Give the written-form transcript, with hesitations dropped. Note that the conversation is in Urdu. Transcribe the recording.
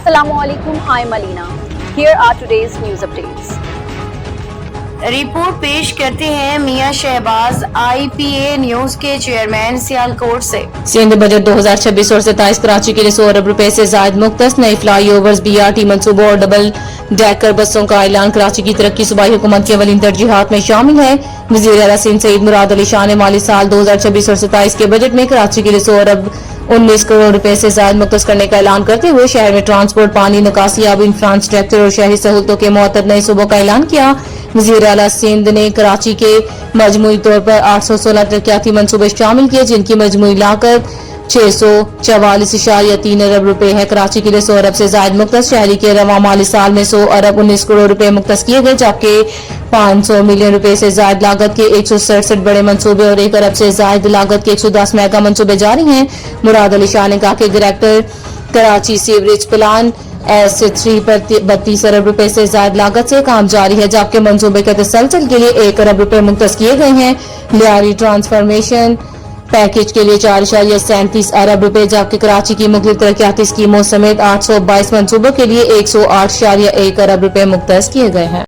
Assalamualaikum. Hi Malina. Here are today's news updates. Report پیش کرتے ہیں میاں شہباز IPA نیوز کے چیئرمین سیالکوٹ سے۔ سندھ بجٹ 2026 اور 27 کراچی کے لیے 100 ارب روپے سے زائد مختص نئے فلائی اوورز BRT منصوبوں اور ڈبل ڈیکر بسوں کا اعلان۔ کراچی کی ترقی صوبائی حکومت کے اولین ترجیحات میں شامل ہے۔ وزیر اعلیٰ سندھ سعید مراد علی شاہ نے مالی سال 2026 اور 27 کے بجٹ میں کراچی کے لیے 100 ارب 19 کروڑ روپے سے زائد مختص کرنے کا اعلان کرتے ہوئے شہر میں ٹرانسپورٹ، پانی، نکاسی، آبی انفراسٹرکچر اور شہری سہولتوں کے معتد نئے صوبوں کا اعلان کیا۔ وزیر اعلیٰ سندھ نے کراچی کے مجموعی طور پر 816 ترقیاتی منصوبے شامل کیے جن کی مجموعی لاگت 644.3 ارب روپے ہے۔ کراچی کے لیے 100 ارب سے زائد مختص، شہری کے رواں مالی سال میں 100 ارب 19 کروڑ روپے مختص کیے گئے، جبکہ 500 ملین روپے سے زائد لاگت کے 167 بڑے منصوبے اور 1 ارب سے زائد لاگت کے 110 میگا منصوبے جاری ہیں۔ مراد علی شاہ نے کہا کہ director Karachi sewerage plan S3 پر 32 ارب روپے سے زائد لاگت سے کام جاری ہے، جبکہ منصوبے کے تسلسل کے لیے 1 ارب روپے مختص کیے گئے ہیں۔ لیاری ٹرانسفارمیشن پیکج کے لیے 4.37 ارب روپے، جبکہ کراچی کی مختلف ترقیاتی اسکیموں سمیت 822 منصوبوں کے لیے 108.1 ارب روپے مختص کیے گئے ہیں۔